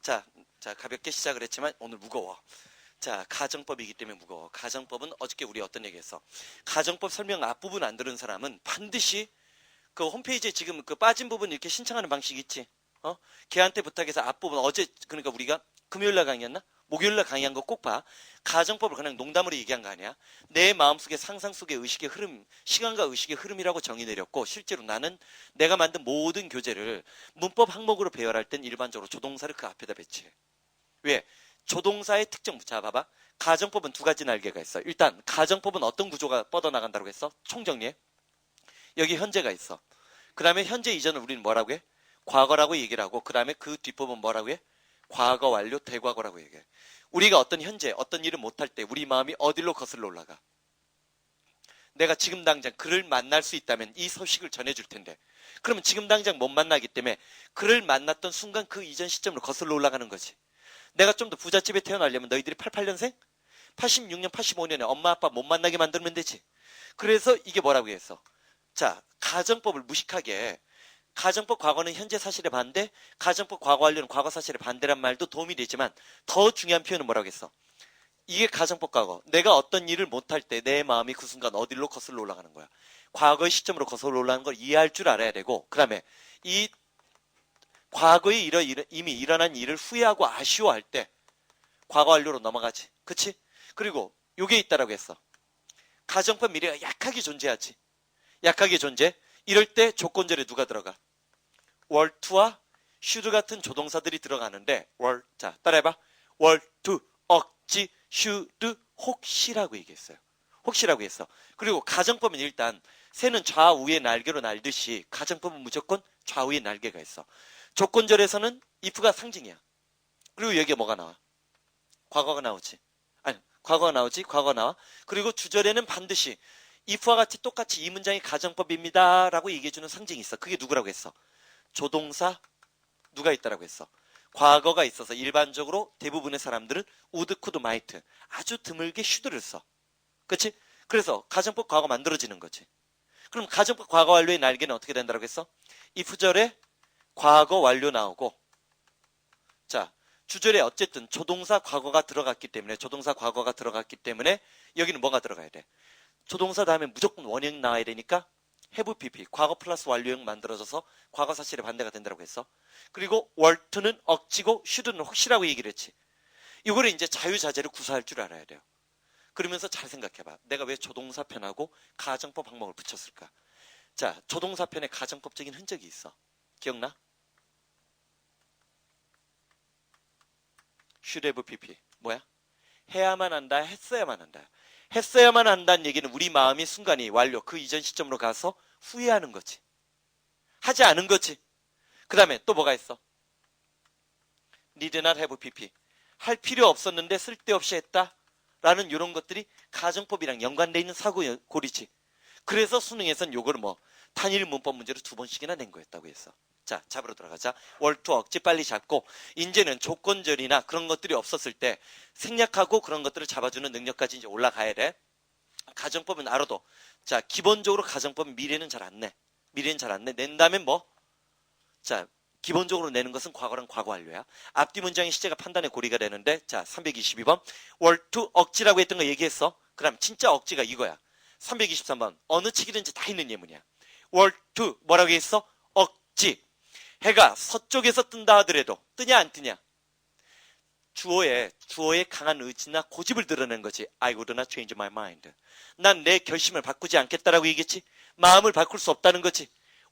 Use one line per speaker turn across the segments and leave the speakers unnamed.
자, 가볍게 시작을 했지만 오늘 무거워. 자, 가정법이기 때문에 무거워. 가정법은 어저께 우리 어떤 얘기했어? 가정법 설명 앞부분 안 들은 사람은 반드시 그 홈페이지에 지금 그 빠진 부분 이렇게 신청하는 방식 있지? 걔한테 부탁해서 앞부분 어제 그러니까 우리가 금요일날 강의였나? 목요일날 강의한 거 꼭 봐. 가정법을 그냥 농담으로 얘기한 거 아니야. 내 마음속에 상상 속의 의식의 흐름, 시간과 의식의 흐름이라고 정의 내렸고 실제로 나는 내가 만든 모든 교재를 문법 항목으로 배열할 땐 일반적으로 조동사를 그 앞에다 배치해. 왜? 조동사의 특정. 자, 봐봐. 가정법은 두 가지 날개가 있어. 일단 가정법은 어떤 구조가 뻗어나간다고 했어? 총정리해. 여기 현재가 있어. 그 다음에 현재 이전을 우리는 뭐라고 해? 과거라고 얘기를 하고 그 다음에 그 뒷부분 뭐라고 해? 과거 완료 대과거라고 얘기해. 우리가 어떤 현재 어떤 일을 못할 때 우리 마음이 어디로 거슬러 올라가? 내가 지금 당장 그를 만날 수 있다면 이 소식을 전해줄 텐데 그러면 지금 당장 못 만나기 때문에 그를 만났던 순간 그 이전 시점으로 거슬러 올라가는 거지. 내가 좀 더 부잣집에 태어나려면 너희들이 88년생? 86년, 85년에 엄마 아빠 못 만나게 만들면 되지. 그래서 이게 뭐라고 했어? 자, 가정법을 무식하게 가정법 과거는 현재 사실에 반대, 가정법 과거 완료는 과거 사실에 반대란 말도 도움이 되지만 더 중요한 표현은 뭐라고 했어? 이게 가정법 과거. 내가 어떤 일을 못할 때 내 마음이 그 순간 어디로 거슬러 올라가는 거야. 과거의 시점으로 거슬러 올라가는 걸 이해할 줄 알아야 되고 그 다음에 이 과거에 이미 일어난 일을 후회하고 아쉬워할 때 과거 완료로 넘어가지. 그치? 그리고 요게 있다라고 했어. 가정법 미래가 약하게 존재하지. 약하게 존재. 이럴 때 조건절에 누가 들어가? were to와 should 같은 조동사들이 들어가는데 were, 자 따라해봐. were to, 억지, should, 혹시라고 얘기했어요. 혹시라고 했어. 그리고 가정법은 일단 새는 좌우의 날개로 날듯이 가정법은 무조건 좌우의 날개가 있어. 조건절에서는 if가 상징이야. 그리고 여기에 뭐가 나와? 과거가 나오지. 아니, 과거가 나오지. 과거가 나와. 그리고 주절에는 반드시 if와 같이 똑같이 이 문장이 가정법입니다 라고 얘기해주는 상징이 있어. 그게 누구라고 했어? 조동사 누가 있다라고 했어? 과거가 있어서 일반적으로 대부분의 사람들은 would, could, might 아주 드물게 should를 써. 그치? 그래서 가정법 과거 만들어지는 거지. 그럼 가정법 과거 완료의 날개는 어떻게 된다고 했어? if절에 과거 완료 나오고 자 주절에 어쨌든 조동사 과거가 들어갔기 때문에 여기는 뭐가 들어가야 돼? 조동사 다음에 무조건 원형 나와야 되니까 have pp 과거 플러스 완료형 만들어져서 과거 사실의 반대가 된다고 했어. 그리고 were to는 억지고 should는 혹시라고 얘기를 했지. 이거를 이제 자유자재를 구사할 줄 알아야 돼요. 그러면서 잘 생각해봐. 내가 왜 조동사편하고 가정법 항목을 붙였을까? 자, 조동사편에 가정법적인 흔적이 있어. 기억나? should have pp 뭐야? 해야만 한다, 했어야만 한다. 했어야만 한다는 얘기는 우리 마음이 순간이 완료, 그 이전 시점으로 가서 후회하는 거지. 하지 않은 거지. 그 다음에 또 뭐가 있어? need not have pp 할 필요 없었는데 쓸데없이 했다 라는 이런 것들이 가정법이랑 연관되어 있는 사고골이지. 그래서 수능에선 요걸 뭐 단일 문법 문제로 2번씩이나 낸 거였다고 했어. 자, 잡으러 들어가자. were to 억지 빨리 잡고 이제는 조건절이나 그런 것들이 없었을 때 생략하고 그런 것들을 잡아주는 능력까지 이제 올라가야 돼. 가정법은 알아도 자, 기본적으로 가정법은 미래는 잘 안 내. 낸다면 뭐? 자, 기본적으로 내는 것은 과거랑 과거 완료야. 앞뒤 문장의 시제가 판단의 고리가 되는데 자, 322번 were to 억지라고 했던 거 얘기했어. 그럼 진짜 억지가 이거야. 323번 어느 책이든지 다 있는 예문이야. were to 뭐라고 했어? 억지. 해가 서쪽에서 뜬다 하더라도 뜨냐 안 뜨냐? 주어의 강한 의지나 고집을 드러낸 거지. I would not change my mind. 난 내 결심을 바꾸지 않겠다라고 얘기했지. 마음을 바꿀 수 없다는 거지.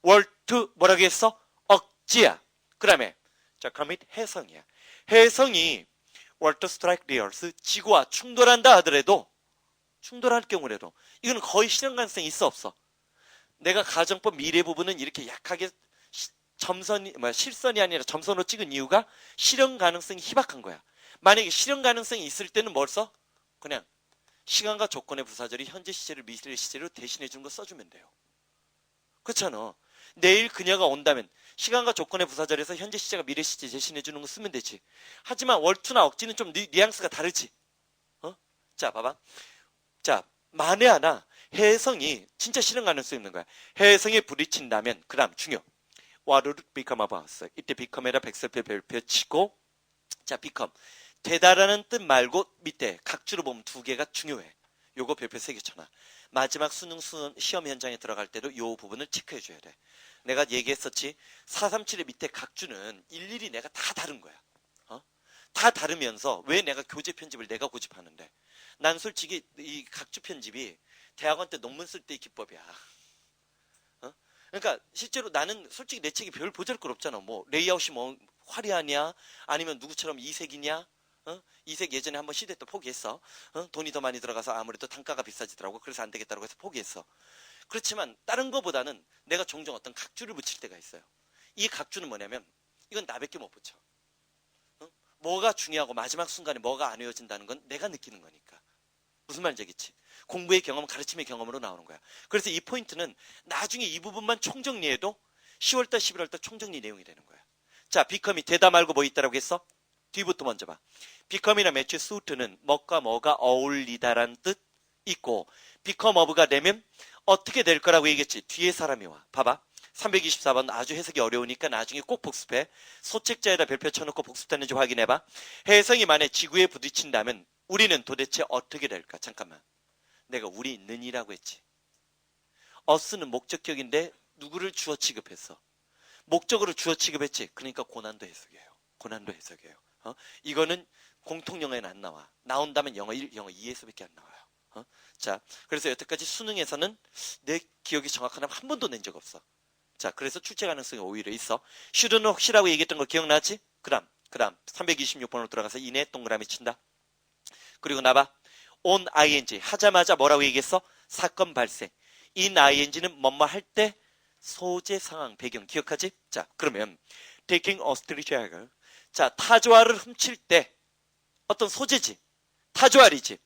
were to 뭐라고 했어? 억지야. 그 다음에 자, commit 해성이야. 해성이 were to strike the earth 지구와 충돌한다 하더라도 충돌할 경우라도 이거는 거의 실현 가능성이 있어 없어? 내가 가정법 미래 부분은 이렇게 약하게 실선이 아니라 점선으로 찍은 이유가 실현 가능성이 희박한 거야. 만약에 실현 가능성이 있을 때는 뭘 써? 그냥 시간과 조건의 부사절이 현재 시제를 미래 시제로 대신해 주는 거 써주면 돼요. 그렇잖아. 내일 그녀가 온다면 시간과 조건의 부사절에서 현재 시제가 미래 시제 대신해 주는 거 쓰면 되지. 하지만 월투나 억지는 좀 뉘앙스가 다르지. 자, 봐봐. 자, 만에 하나 혜성이 진짜 실현 가능성이 있는 거야. 혜성에 부딪힌다면 그 다음 중요. What would become of us? 이때 become에다 백설표 별표 치고 자, become. 되다라는 뜻 말고 밑에 각주로 보면 두 개가 중요해. 요거 별표 3개 쳐놔. 마지막 수능 시험 현장에 들어갈 때도 요 부분을 체크해 줘야 돼. 내가 얘기했었지. 437의 밑에 각주는 일일이 내가 다 다른 거야. 다 다르면서 왜 내가 교재 편집을 내가 고집하는데. 난 솔직히 이 각주 편집이 대학원 때 논문 쓸 때의 기법이야. 그러니까 실제로 나는 솔직히 내 책이 별 보잘것 없잖아. 뭐 레이아웃이 뭐 화려하냐, 아니면 누구처럼 이색이냐. 이색 예전에 한번 시도했다 포기했어. 돈이 더 많이 들어가서 아무래도 단가가 비싸지더라고. 그래서 안 되겠다고 해서 포기했어. 그렇지만 다른 거보다는 내가 종종 어떤 각주를 붙일 때가 있어요. 이 각주는 뭐냐면 이건 나밖에 못 붙여. 뭐가 중요하고 마지막 순간에 뭐가 안 외워진다는 건 내가 느끼는 거니까. 무슨 말인지 알겠지? 공부의 경험, 가르침의 경험으로 나오는 거야. 그래서 이 포인트는 나중에 이 부분만 총정리해도 10월달, 11월달 총정리 내용이 되는 거야. 자, become이 되다 말고 뭐 있다라고 했어? 뒤부터 먼저 봐. become이나 match, suit는 뭐가 어울리다란 뜻 있고, become of가 되면 어떻게 될 거라고 얘기했지? 뒤에 사람이 와. 봐봐. 324번 아주 해석이 어려우니까 나중에 꼭 복습해. 소책자에다 별표 쳐놓고 복습됐는지 확인해봐. 혜성이 만약 지구에 부딪힌다면 우리는 도대체 어떻게 될까? 잠깐만. 내가 우리 는이라고 했지. us는 목적격인데 누구를 주어 취급했어? 목적으로 주어 취급했지. 그러니까 고난도 해석이에요. 고난도 해석이에요. 이거는 공통영어에는 안 나와. 나온다면 영어 1, 영어 2에서밖에 안 나와요. 자, 그래서 여태까지 수능에서는 내 기억이 정확하다면 한 번도 낸 적 없어. 자, 그래서 출제 가능성이 오히려 있어. should는 혹시라고 얘기했던 거 기억나지? 그다음 326번으로 들어가서 이내 동그라미 친다. 그리고 나봐. on ing 하자마자 뭐라고 얘기했어? 사건 발생. in ing는 뭐뭐 할 때 소재 상황 배경 기억하지? 자, 그러면 taking a street jagger. 자, 타조알을 훔칠 때 어떤 소재지. 타조알이지.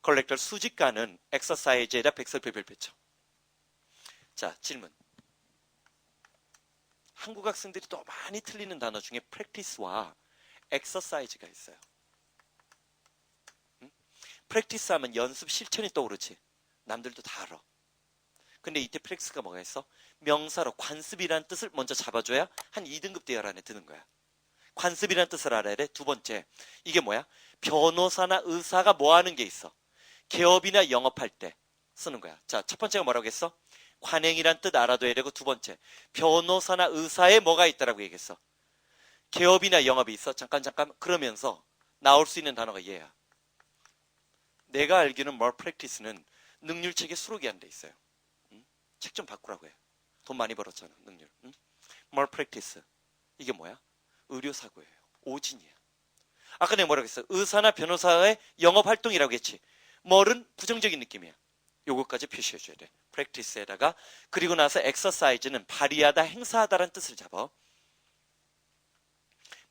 컬렉터 수집가는 exercise에다 백설표 별표 쳐. 자, 질문. 한국 학생들이 또 많이 틀리는 단어 중에 practice와 exercise가 있어요. practice 하면 연습 실천이 떠오르지. 남들도 다 알아. 근데 이때 practice가 뭐가 있어? 명사로 관습이라는 뜻을 먼저 잡아줘야 한 2등급 대열 안에 드는 거야. 관습이라는 뜻을 알아야 돼. 두 번째, 이게 뭐야? 변호사나 의사가 뭐 하는 게 있어? 개업이나 영업할 때 쓰는 거야. 자, 첫 번째가 뭐라고 했어? 관행이란 뜻 알아둬야 되고, 두 번째, 변호사나 의사에 뭐가 있다라고 얘기했어? 개업이나 영업이 있어. 잠깐 그러면서 나올 수 있는 단어가 얘야. 내가 알기로는 malpractice는 능률책에 수록이 안 돼 있어요. 책 좀 바꾸라고 해. 돈 많이 벌었잖아, 능률. malpractice. 이게 뭐야? 의료사고예요. 오진이야. 아까 내가 뭐라고 했어? 의사나 변호사의 영업활동이라고 했지. 뭘은 부정적인 느낌이야. 요거까지 표시해줘야 돼. practice에다가. 그리고 나서 exercise는 발휘하다, 행사하다라는 뜻을 잡아.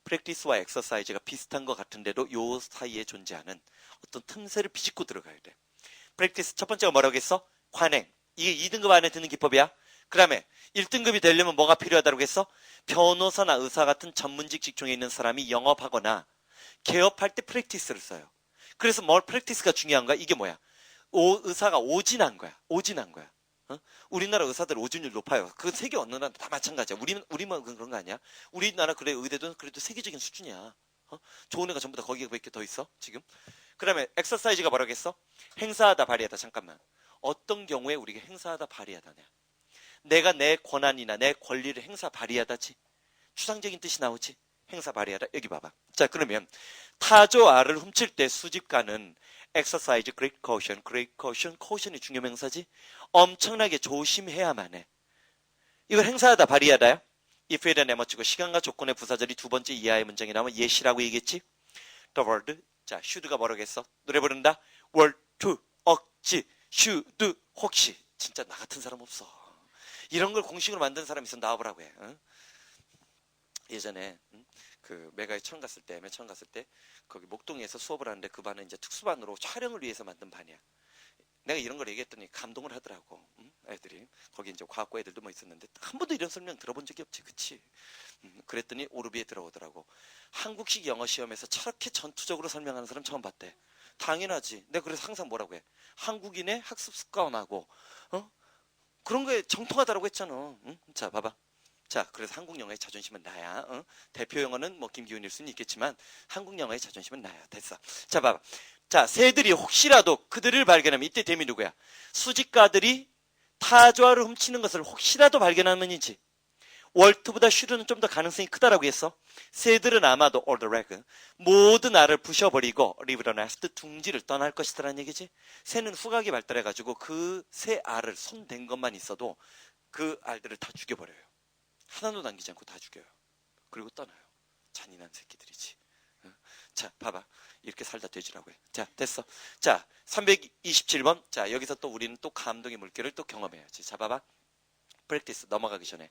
practice와 exercise가 비슷한 것 같은데도 요 사이에 존재하는 어떤 틈새를 비집고 들어가야 돼. practice 첫 번째가 뭐라고 했어? 관행. 이게 2등급 안에 드는 기법이야. 그 다음에 1등급이 되려면 뭐가 필요하다고 했어? 변호사나 의사 같은 전문직 직종에 있는 사람이 영업하거나 개업할 때 프랙티스를 써요. 그래서 뭘 프랙티스가 중요한 거야? 이게 뭐야? 의사가 오진한 거야. 오진한 거야. 우리나라 의사들 오진율 높아요. 그건 세계 어느 나라 다 마찬가지야. 우리만 그런 거 아니야? 우리나라 그래 의대도 그래도 세계적인 수준이야. 좋은 애가 전부 다 거기에 몇 개 더 있어 지금. 그 다음에 엑서사이즈가 뭐라고 했어? 행사하다 발휘하다. 잠깐만. 어떤 경우에 우리가 행사하다 발휘하다냐? 내가 내 권한이나 내 권리를 행사 발휘하다지. 추상적인 뜻이 나오지. 행사 발휘하다. 여기 봐봐. 자, 그러면 타조 알을 훔칠 때 수집가는 exercise great caution. great caution, caution이 중요명사지. 엄청나게 조심해야만 해. 이걸 행사하다 발휘하다야. if에 대한 내맞추고 시간과 조건의 부사절이 두 번째 이하의 문장이 나오면 예시라고 얘기했지. the word. 자, should가 뭐라고 했어? 노래 부른다. word to 억지 should 혹시. 진짜 나 같은 사람 없어. 이런 걸 공식으로 만든 사람 있으면 나와보라고 해. 예전에 그 매가에 처음 갔을 때 거기 목동에서 수업을 하는데 그 반은 이제 특수반으로 촬영을 위해서 만든 반이야. 내가 이런 걸 얘기했더니 감동을 하더라고. 애들이. 거기 이제 과학고 애들도 뭐 있었는데 한 번도 이런 설명 들어본 적이 없지. 그치? 그랬더니 오르비에 들어오더라고. 한국식 영어 시험에서 저렇게 전투적으로 설명하는 사람 처음 봤대. 당연하지. 내가 그래서 항상 뭐라고 해? 한국인의 학습 습관하고 그런 거에 정통하다라고 했잖아. 자, 봐봐. 자, 그래서 한국 영어의 자존심은 나야. 어? 대표 영어는 뭐 김기훈일 수는 있겠지만 한국 영어의 자존심은 나야. 됐어. 자, 봐봐. 자, 새들이 혹시라도 그들을 발견하면 이때 댐이 누구야? 수집가들이 타조알을 훔치는 것을 혹시라도 발견하면이지. 월트보다 슈르는 좀 더 가능성이 크다라고 했어. 새들은 아마도 all the rag 모든 알을 부셔버리고 leave the nest 둥지를 떠날 것이다라는 얘기지. 새는 후각이 발달해가지고 그 새 알을 손댄 것만 있어도 그 알들을 다 죽여버려요. 하나도 남기지 않고 다 죽여요. 그리고 떠나요. 잔인한 새끼들이지. 자, 봐봐. 이렇게 살다 돼지라고 해. 자, 됐어. 자, 327번. 자, 여기서 또 우리는 또 감동의 물결을 또 경험해야지. 자, 봐봐. 프랙티스 넘어가기 전에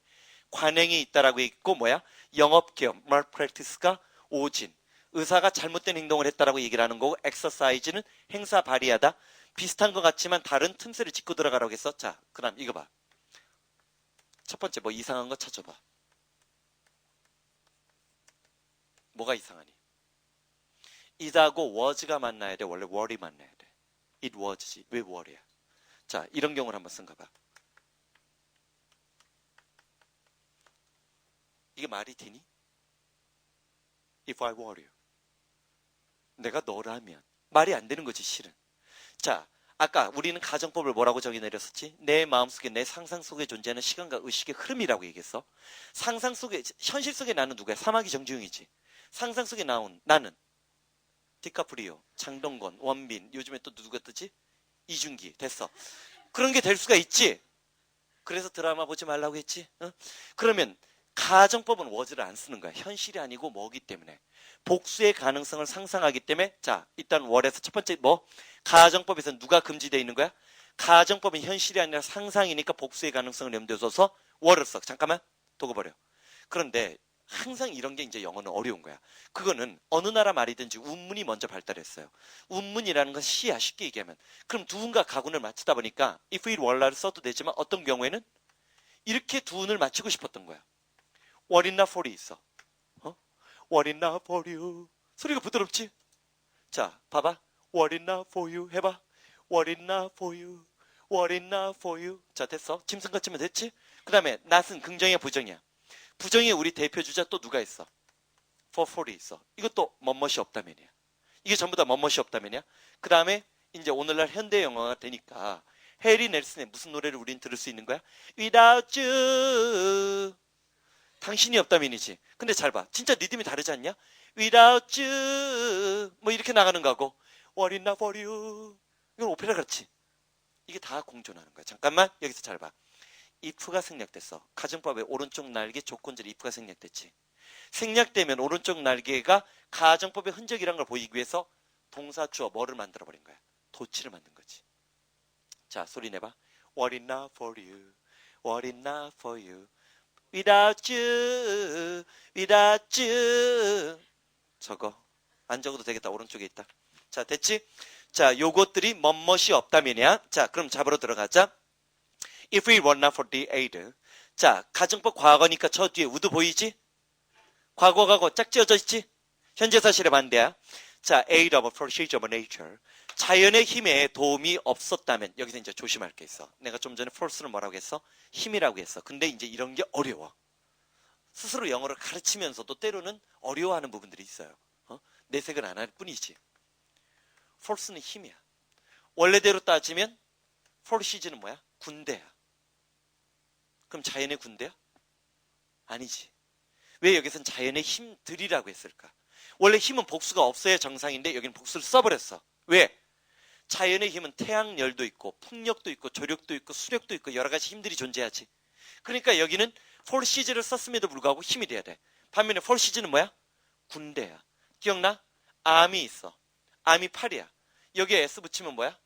관행이 있다라고 있고 뭐야? 영업개업, malpractice가 오진. 의사가 잘못된 행동을 했다라고 얘기를 하는 거고 exercise는 행사 발휘하다. 비슷한 것 같지만 다른 틈새를 짚고 들어가라고 했어. 자, 그다음 이거 봐. 첫 번째 뭐 이상한 거 찾아봐. 뭐가 이상하니? it하고 was가 만나야 돼. 원래 were이 만나야 돼. it was지. 왜 were야? 자, 이런 경우를 한번 쓴가 봐. 이게 말이 되니? If I were you. 내가 너라면. 말이 안 되는 거지 실은. 자, 아까 우리는 가정법을 뭐라고 정의 내렸었지? 내 마음속에 내 상상 속에 존재하는 시간과 의식의 흐름이라고 얘기했어. 상상 속에 현실 속에 나는 누구야? 사마귀 정주영이지. 상상 속에 나온 나는 디카프리오, 장동건, 원빈, 요즘에 또 누가 뜨지? 이준기. 됐어. 그런 게 될 수가 있지. 그래서 드라마 보지 말라고 했지. 어? 그러면 가정법은 was를 안 쓰는 거야. 현실이 아니고 뭐기 때문에. 복수의 가능성을 상상하기 때문에. 자, 일단 월에서 첫 번째 뭐? 가정법에서 누가 금지되어 있는 거야? 가정법은 현실이 아니라 상상이니까 복수의 가능성을 염두에 둬서 월을 써. 잠깐만 도구 버려. 그런데 항상 이런 게 이제 영어는 어려운 거야. 그거는 어느 나라 말이든지 운문이 먼저 발달했어요. 운문이라는 건 시야 쉽게 얘기하면. 그럼 두운과 가군을 맞추다 보니까 if it were를 써도 되지만 어떤 경우에는 이렇게 두운을 맞추고 싶었던 거야. What in not for you 있어. 어? What in not for you. 소리가 부드럽지? 자, 봐봐. What in not for you 해봐. What in not for you. What in not for you. 자, 됐어. 짐승 같으면 됐지? 그 다음에 not은 긍정이야 부정이야? 부정의 우리 대표 주자 또 누가 있어? for for이 있어. 이것도 멋멋이 없다면이야. 이게 전부 다 멋멋이 없다면이야. 그 다음에 이제 오늘날 현대 영어가 되니까 해리 넬슨의 무슨 노래를 우린 들을 수 있는 거야? Without you. 당신이 없다면이지. 근데 잘 봐. 진짜 리듬이 다르지 않냐? Without you. 뭐 이렇게 나가는 거고 What in not for you. 이건 오페라 같이. 이게 다 공존하는 거야. 잠깐만 여기서 잘 봐. if가 생략됐어. 가정법의 오른쪽 날개 조건절 if가 생략됐지. 생략되면 오른쪽 날개가 가정법의 흔적이란 걸 보이기 위해서 동사 주어 뭐를 만들어버린 거야. 도치를 만든 거지. 자, 소리 내봐. What in not for you. What in not for you. Without you. Without you. 적어. 안 적어도 되겠다. 오른쪽에 있다. 자, 됐지? 자, 요것들이 멋멋이 없다면이야. 자, 그럼 잡으러 들어가자. If we were not for the aid. 자, 가정법 과거니까 저 뒤에 would 보이지? 과거가고 짝지어져 있지? 현재 사실의 반대야. 자, aid of a procedure of nature. 자연의 힘에 도움이 없었다면 여기서 이제 조심할 게 있어. 내가 좀 전에 force는 뭐라고 했어? 힘이라고 했어. 근데 이제 이런 게 어려워. 스스로 영어를 가르치면서도 때로는 어려워하는 부분들이 있어요. 내색을 안 할 뿐이지. force는 힘이야. 원래대로 따지면 force는 뭐야? 군대야. 그럼 자연의 군대야? 아니지. 왜 여기선 자연의 힘들이라고 했을까? 원래 힘은 복수가 없어야 정상인데 여기는 복수를 써버렸어. 왜? 자연의 힘은 태양열도 있고 풍력도 있고 조력도 있고 수력도 있고 여러 가지 힘들이 존재하지. 그러니까 여기는 force를 썼음에도 불구하고 힘이 돼야 돼. 반면에 force는 뭐야? 군대야. 기억나? 암이 있어. 암이 팔이야. 여기에 S 붙이면 뭐야?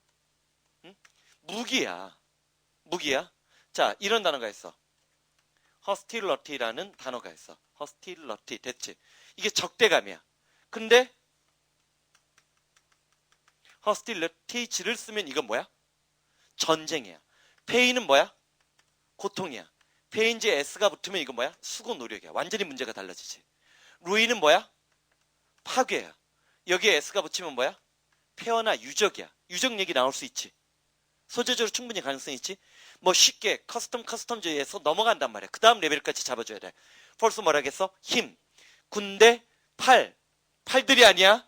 응? 무기야. 무기야. 자, 이런 단어가 있어. hostility라는 단어가 있어. hostility. 됐지? 이게 적대감이야. 근데 hostility를 쓰면 이건 뭐야? 전쟁이야. pain은 뭐야? 고통이야. pain지에 S가 붙으면 이건 뭐야? 수고 노력이야. 완전히 문제가 달라지지. ruin은 뭐야? 파괴야. 여기에 S가 붙이면 뭐야? 폐허나 유적이야. 유적 얘기 나올 수 있지. 소재적으로 충분히 가능성이 있지. 뭐 쉽게 커스텀주의에서 넘어간단 말이야. 그 다음 레벨까지 잡아줘야 돼. 펄스 뭐라 겠어? 힘, 군대, 팔들이 아니야.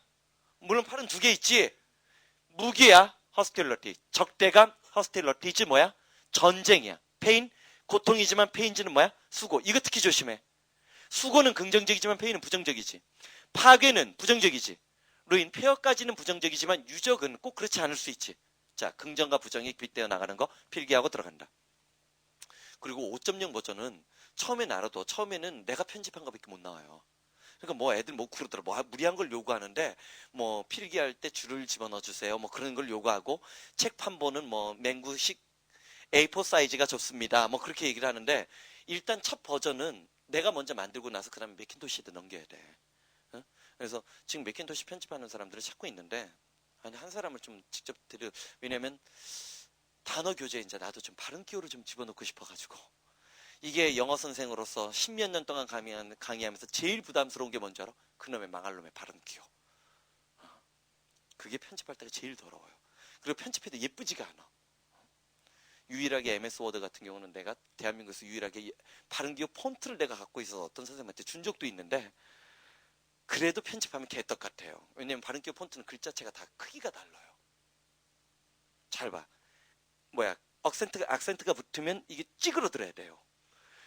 물론 팔은 두 개 있지. 무기야. 허스틸러티. 적대감. 허스틸러티지 뭐야? 전쟁이야. 페인. 고통이지만 페인지는 뭐야? 수고. 이거 특히 조심해. 수고는 긍정적이지만 페인은 부정적이지. 파괴는 부정적이지. 루인, 폐허까지는 부정적이지만 유적은 꼭 그렇지 않을 수 있지. 자, 긍정과 부정이 빗대어 나가는 거 필기하고 들어간다. 그리고 5.0 버전은 처음엔 알아도 처음에는 내가 편집한 거밖에 못 나와요. 그러니까 뭐 애들 뭐 그러더라. 뭐 무리한 걸 요구하는데 뭐 필기할 때 줄을 집어넣어 주세요. 뭐 그런 걸 요구하고 책 판본은 뭐 맹구식 A4 사이즈가 좋습니다. 뭐 그렇게 얘기를 하는데 일단 첫 버전은 내가 먼저 만들고 나서 그 다음에 매킨토시에도 넘겨야 돼. 어? 그래서 지금 매킨토시 편집하는 사람들을 찾고 있는데 아니 한 사람을 좀 직접 왜냐면 단어 교재 이제 나도 좀 발음 기호를 좀 집어넣고 싶어가지고 이게 영어 선생으로서 십몇 년 동안 강의하면서 제일 부담스러운 게 뭔지 알아? 그놈의 망할 놈의 발음 기호. 그게 편집할 때가 제일 더러워요. 그리고 편집해도 예쁘지가 않아. 유일하게 MS 워드 같은 경우는 내가 대한민국에서 유일하게 발음 기호 폰트를 내가 갖고 있어서 어떤 선생님한테 준 적도 있는데 그래도 편집하면 개떡 같아요. 왜냐면 발음 기호 폰트는 글자체가 다 크기가 달라요. 잘 봐. 뭐야 악센트가 붙으면 이게 찌그러들어야 돼요.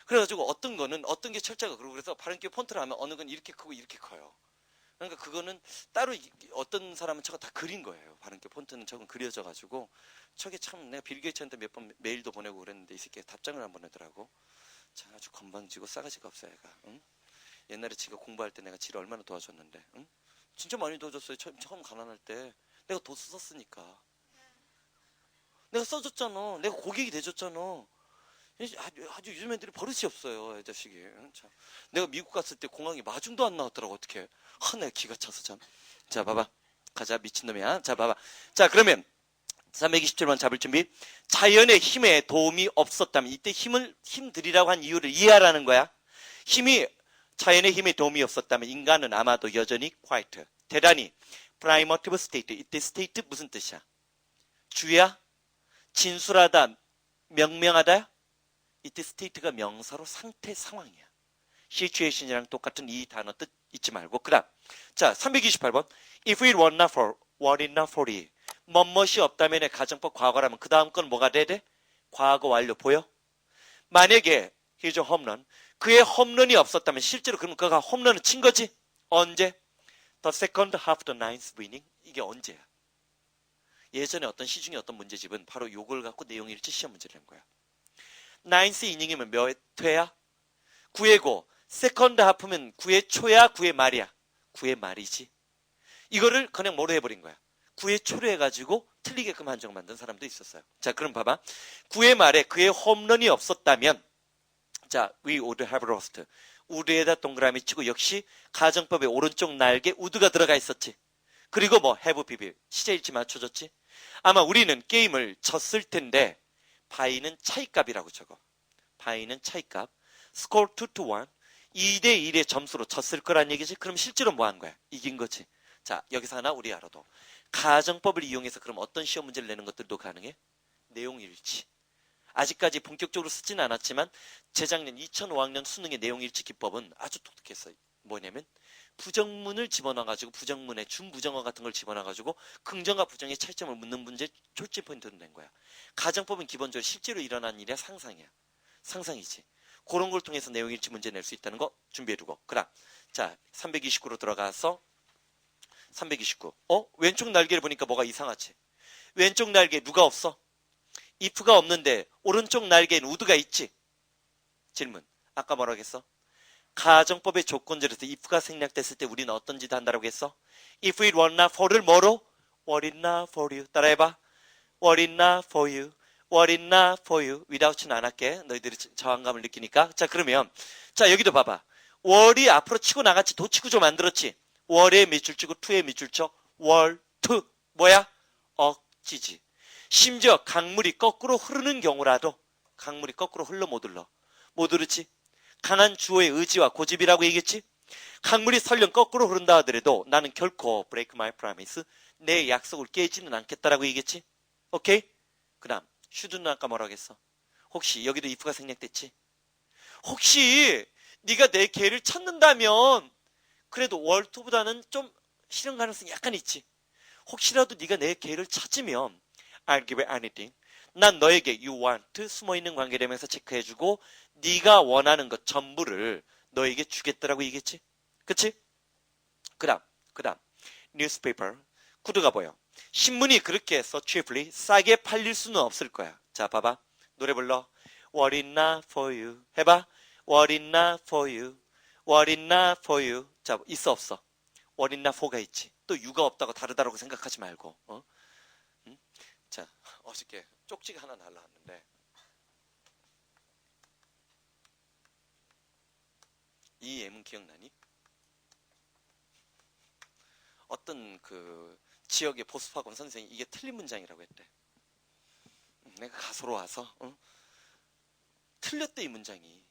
그래가지고 어떤 거는 어떤 게 철자가 그러고 그래서 발음 기호 폰트를 하면 어느 건 이렇게 크고 이렇게 커요. 그러니까 그거는 따로 어떤 사람은 저거 다 그린 거예요. 발음 기호 폰트는 저건 그려져가지고 저게 참 내가 빌 게이츠한테 몇 번 메일도 보내고 그랬는데 이 새끼가 답장을 안 보내더라고. 참 아주 건방지고 싸가지가 없어 얘가. 응? 옛날에 지가 공부할 때 내가 지를 얼마나 도와줬는데. 응? 진짜 많이 도와줬어요. 처음 가난할 때 내가 돈 썼으니까. 내가 써줬잖아. 내가 고객이 돼줬잖아. 아주 요즘 애들이 버릇이 없어요. 이 자식이. 참. 내가 미국 갔을 때 공항에 마중도 안 나왔더라고. 어떻게. 내가 기가 차서 참. 자 봐봐. 가자 미친놈이야. 자 봐봐. 자 그러면 327번 잡을 준비. 자연의 힘에 도움이 없었다면 이때 힘들이라고 한 이유를 이해하라는 거야. 자연의 힘에 도움이 없었다면 인간은 아마도 여전히 quiet. 대단히 primitive state. 이때 state 무슨 뜻이야? 주야? 진술하다? 명명하다? 이때 state가 명사로 상태 상황이야. situation이랑 똑같은 이 단어 뜻 잊지 말고. 그 다음 자 328번 if it were not for it 뭐뭇이 없다면의 가정법 과거라면 그 다음 건 뭐가 돼야 돼? 과거 완료 보여? 만약에 here's a home run 그의 홈런이 없었다면 실제로 그럼 그가 홈런을 친 거지? 언제? The second half the ninth inning 이게 언제야? 예전에 어떤 시중에 어떤 문제집은 바로 요걸 갖고 내용일치 시험 문제를 낸 거야. 나인스 이닝이면 몇 회야? 9회고 세컨드 하프면 9회 초야 9회 말이야? 9회 말이지. 이거를 그냥 뭐로 해버린 거야. 9회 초로 해가지고 틀리게끔 한정 만든 사람도 있었어요. 자 그럼 봐봐. 9회 말에 그의 홈런이 없었다면 자 we would have lost. 우드에다 동그라미 치고 역시 가정법의 오른쪽 날개 우드가 들어가 있었지. 그리고 뭐 have 비빌 시제일치 맞춰줬지. 아마 우리는 게임을 졌을 텐데 바이는 차이값이라고 적어. 바이는 차이값. 스코어 2-1. 2대1의 점수로 졌을 거란 얘기지. 그럼 실제로 뭐 한 거야? 이긴 거지. 자 여기서 하나 우리 알아도. 가정법을 이용해서 그럼 어떤 시험 문제를 내는 것들도 가능해? 내용일치. 아직까지 본격적으로 쓰지는 않았지만 재작년 2005학년 수능의 내용일치 기법은 아주 독특했어요. 뭐냐면 부정문을 집어넣어가지고 부정문에 중부정어 같은 걸 집어넣어가지고 긍정과 부정의 차이점을 묻는 문제 졸지 포인트로 낸 거야. 가정법은 기본적으로 실제로 일어난 일이야 상상이야. 상상이지. 그런 걸 통해서 내용일치 문제 낼 수 있다는 거 준비해두고. 그럼 자 329로 들어가서 329. 왼쪽 날개를 보니까 뭐가 이상하지? 왼쪽 날개에 누가 없어? if가 없는데 오른쪽 날개에는 would가 있지? 질문. 아까 뭐라고 했어? 가정법의 조건절에서 if가 생략됐을 때 우리는 어떤 짓을 한다고 했어? If it were not for를 뭐로? Were it not for you. 따라해봐. Were it not for you. Were it not for you. without는 안 할게. 너희들이 저항감을 느끼니까. 자 그러면 자 여기도 봐봐. were이 앞으로 치고 나갔지. 도치구조 만들었지. were의 밑줄 치고 to의 밑줄 쳐. were to. 뭐야? 억지지. 심지어 강물이 거꾸로 흐르는 경우라도 강물이 거꾸로 흘러 못 흘러. 못 흐르지. 강한 주어의 의지와 고집이라고 얘기했지. 강물이 설령 거꾸로 흐른다 하더라도 나는 결코 break my promise 내 약속을 깨지는 않겠다라고 얘기했지. 오케이? 그 다음 should는 아까 뭐라고 했어? 혹시 여기도 if가 생략됐지? 혹시 네가 내 개를 찾는다면 그래도 월투보다는 좀 실현 가능성이 약간 있지. 혹시라도 네가 내 개를 찾으면 I'll give you anything. 난 너에게 you want 숨어있는 관계되면서 체크해주고 네가 원하는 것 전부를 너에게 주겠다라고 얘기했지. 그치? 그 다음 newspaper 구두가 보여. 신문이 그렇게 해서 cheaply 싸게 팔릴 수는 없을 거야. 자 봐봐 노래 불러. What it not for you 해봐. What it not for you What it not for you. 자 있어 없어? What it not for가 있지. 또 you가 없다고 다르다라고 생각하지 말고 응? 자 어저께 쪽지가 하나 날라왔는데 이 예문 기억나니? 어떤 그 지역의 보수학원 선생이 이게 틀린 문장이라고 했대. 내가 가소로 와서 틀렸대 이 문장이.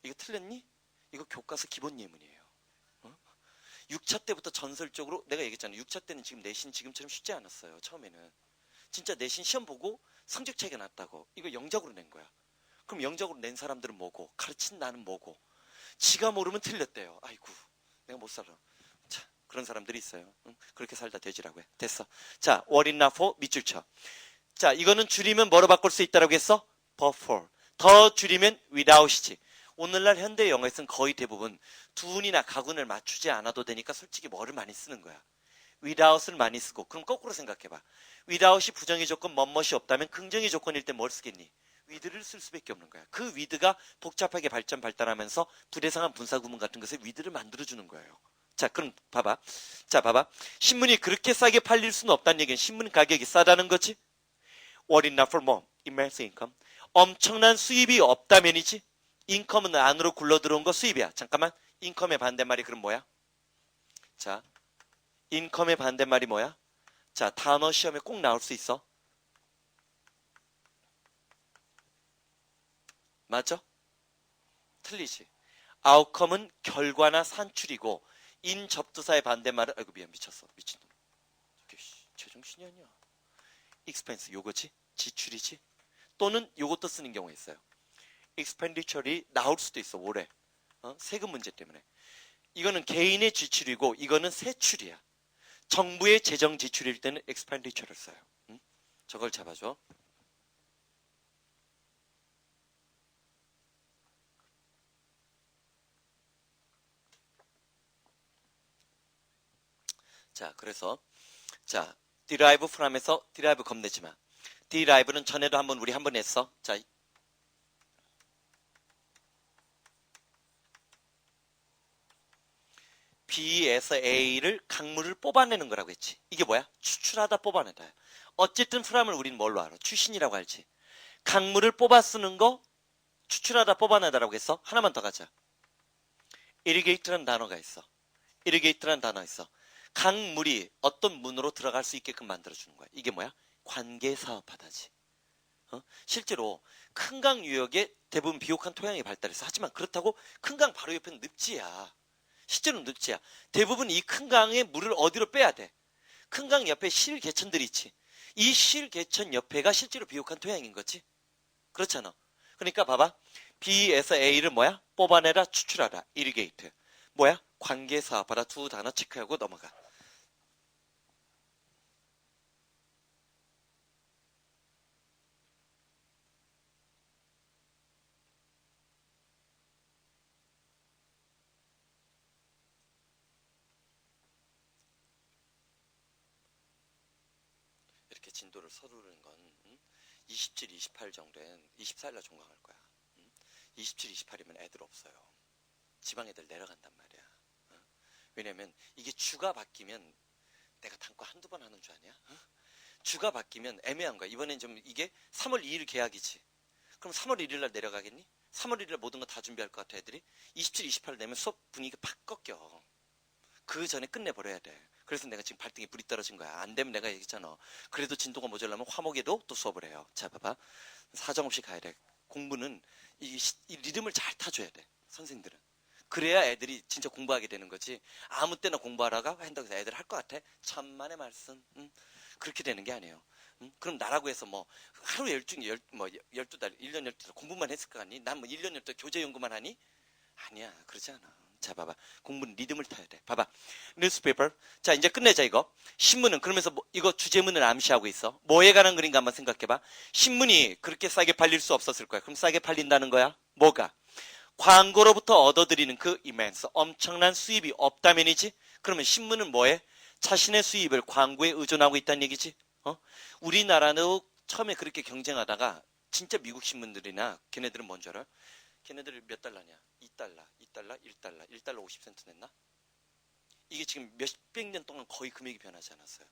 이거 틀렸니? 이거 교과서 기본 예문이에요. 6차 때부터 전설적으로 내가 얘기했잖아. 6차 때는 지금 내신 지금처럼 쉽지 않았어요. 처음에는 진짜 내신 시험 보고 성적 차이가 났다고. 이거 영작으로 낸 거야. 그럼 영작으로 낸 사람들은 뭐고 가르친 나는 뭐고 지가 모르면 틀렸대요. 아이고 내가 못 살아. 자 그런 사람들이 있어요. 그렇게 살다 되지라고 해. 됐어. 자 what it not for 밑줄 쳐. 자 이거는 줄이면 뭐로 바꿀 수 있다라고 했어? but for. 더 줄이면 without이지. 오늘날 현대 영어에서는 거의 대부분 두운이나 가군을 맞추지 않아도 되니까 솔직히 뭐를 많이 쓰는 거야. without을 많이 쓰고. 그럼 거꾸로 생각해봐. without이 부정의 조건 뭐뭇이 없다면 긍정의 조건일 때 뭘 쓰겠니? with를 쓸 수밖에 없는 거야. 그 with가 복잡하게 발달하면서 부대상한 분사구문 같은 것에 with를 만들어주는 거예요. 자 그럼 봐봐. 자 봐봐. 신문이 그렇게 싸게 팔릴 수는 없다는 얘기는 신문 가격이 싸다는 거지. What is not for more? Immense income. 엄청난 수입이 없다면이지. 인컴은 안으로 굴러들어온 거 수입이야. 잠깐만. 인컴의 반대말이 그럼 뭐야? 자, 인컴의 반대말이 뭐야? 자, 단어 시험에 꼭 나올 수 있어. 맞죠? 틀리지. outcome은 결과나 산출이고 in 접두사의 반대말은 아이고 미안 미쳤어. 미친놈. 제정신이 아니야. expense 요거지? 지출이지? 또는 요것도 쓰는 경우가 있어요. expenditure이 나올 수도 있어. 올해 세금 문제 때문에. 이거는 개인의 지출이고 이거는 세출이야. 정부의 재정 지출일 때는 expenditure를 써요. 저걸 잡아줘. 자 그래서 자 derive from에서 derive 겁내지 마. derive는 전에도 우리 한번 했어. 자 B에서 A를 강물을 뽑아내는 거라고 했지. 이게 뭐야? 추출하다 뽑아내다. 어쨌든 프람을 우린 뭘로 알아? 추신이라고 알지. 강물을 뽑아 쓰는 거 추출하다 뽑아내다라고 했어. 하나만 더 가자. irrigate라는 단어가 있어. irrigate라는 단어 있어. 강물이 어떤 문으로 들어갈 수 있게끔 만들어주는 거야. 이게 뭐야? 관계사업하다지. 실제로 큰 강 유역에 대부분 비옥한 토양이 발달했어. 하지만 그렇다고 큰 강 바로 옆에는 늪지야. 실제로 늪지야. 대부분 이 큰 강의 물을 어디로 빼야 돼? 큰 강 옆에 실 개천들이 있지. 이 실 개천 옆에가 실제로 비옥한 토양인 거지. 그렇잖아. 그러니까 봐봐. B에서 A를 뭐야? 뽑아내라, 추출하라. irrigate. 뭐야? 관계사업하다. 두 단어 체크하고 넘어가. 이렇게 진도를 서두르는 건 27, 28 정도엔 24일날 종강할 거야. 27, 28이면 애들 없어요. 지방 애들 내려간단 말이야. 왜냐면 이게 주가 바뀌면 내가 단과 한두 번 하는 줄 아냐? 주가 바뀌면 애매한 거야. 이번엔 좀 이게 3월 2일 계약이지. 그럼 3월 1일 날 내려가겠니? 3월 1일 날 모든 거 다 준비할 것 같아 애들이. 27, 28을 내면 수업 분위기가 팍 꺾여. 그 전에 끝내버려야 돼. 그래서 내가 지금 발등에 불이 떨어진 거야. 안 되면 내가 얘기했잖아. 그래도 진도가 모자라면 화목에도 또 수업을 해요. 자 봐봐. 사정없이 가야 돼. 공부는 이 리듬을 잘 타줘야 돼. 선생님들은. 그래야 애들이 진짜 공부하게 되는 거지. 아무 때나 공부하라가 한다고 해서 애들 할 것 같아? 천만의 말씀. 그렇게 되는 게 아니에요. 응? 그럼 나라고 해서 뭐 하루 12달, 1년 12달 공부만 했을 거 아니? 난 뭐 1년 12달 교재 연구만 하니? 아니야, 그러지 않아. 자, 봐봐. 공부는 리듬을 타야 돼. 봐봐. 뉴스페이퍼. 자, 이제 끝내자, 이거. 신문은, 그러면서 이거 주제문을 암시하고 있어. 뭐에 관한 글인가 한번 생각해봐. 신문이 그렇게 싸게 팔릴 수 없었을 거야. 그럼 싸게 팔린다는 거야? 뭐가? 광고로부터 얻어들이는 그 이멘스, 엄청난 수입이 없다면이지? 그러면 신문은 뭐해? 자신의 수입을 광고에 의존하고 있다는 얘기지? 우리나라는 처음에 그렇게 경쟁하다가 진짜 미국 신문들이나 걔네들은 뭔 줄 알아? 걔네들 몇 달러냐? 2달러, 2달러, 1달러, 1달러 50센트 냈나? 이게 지금 몇백 년 동안 거의 금액이 변하지 않았어요.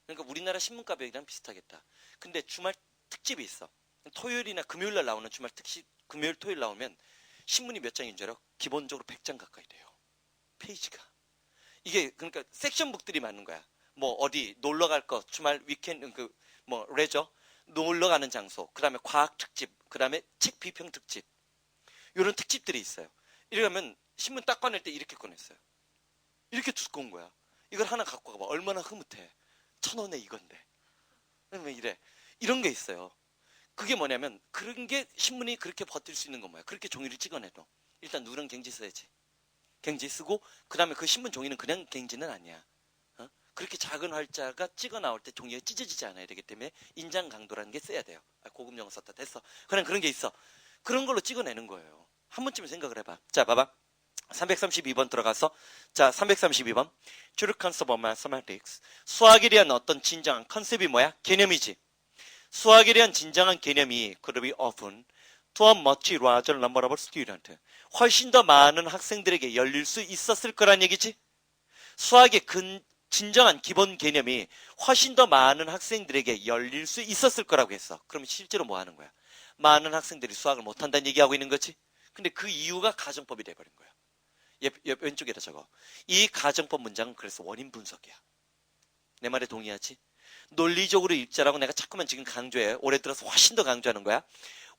그러니까 우리나라 신문 가격이랑 비슷하겠다. 근데 주말 특집이 있어. 토요일이나 금요일 날 나오는 주말 특집, 금요일 토요일 나오면 신문이 몇 장인 줄 알아? 기본적으로 100장 가까이 돼요. 페이지가. 이게 그러니까 섹션북들이 많은 거야. 뭐 어디 놀러 갈 거, 주말 위켄드 뭐 레저, 놀러 가는 장소, 그다음에 과학 특집, 그다음에 책 비평 특집. 이런 특집들이 있어요. 이러면 신문 딱 꺼낼 때 이렇게 꺼냈어요. 이렇게 두꺼운 거야. 이걸 하나 갖고 가봐. 얼마나 흐뭇해. 1,000원에 이건데. 왜 이래? 이런 게 있어요. 그게 뭐냐면 그런 게 신문이 그렇게 버틸 수 있는 건 뭐야? 그렇게 종이를 찍어내도 일단 누런 갱지 써야지. 갱지 쓰고 그 다음에 그 신문 종이는 그냥 갱지는 아니야. 그렇게 작은 활자가 찍어 나올 때 종이가 찢어지지 않아야 되기 때문에 인장 강도라는 게 써야 돼요. 고급 용어 썼다 됐어. 그냥 그런 게 있어. 그런 걸로 찍어내는 거예요. 한 번쯤 생각을 해봐. 자, 봐봐. 332번 들어가서 자, 332번 True Concept of Mathematics. 수학에 대한 어떤 진정한 컨셉이 뭐야? 개념이지. 수학에 대한 진정한 개념이 could be often to a much larger number of students. 훨씬 더 많은 학생들에게 열릴 수 있었을 거란 얘기지. 수학의 진정한 기본 개념이 훨씬 더 많은 학생들에게 열릴 수 있었을 거라고 했어. 그럼 실제로 뭐 하는 거야? 많은 학생들이 수학을 못한다는 얘기하고 있는 거지. 근데 그 이유가 가정법이 돼버린 거야. 왼쪽에다 적어. 이 가정법 문장은 그래서 원인 분석이야. 내 말에 동의하지? 논리적으로 읽자라고 내가 자꾸만 지금 강조해. 올해 들어서 훨씬 더 강조하는 거야.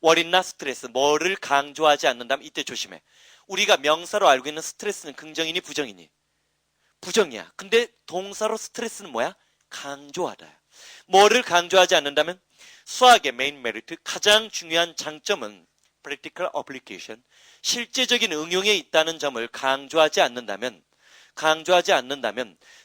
월인나 스트레스, 뭐를 강조하지 않는다면 이때 조심해. 우리가 명사로 알고 있는 스트레스는 긍정이니 부정이니? 부정이야. 근데 동사로 스트레스는 뭐야? 강조하다. 뭐를 강조하지 않는다면 수학의 메인 메리트, 가장 중요한 장점은 practical application, 실제적인 응용에 있다는 점을 강조하지 않는다면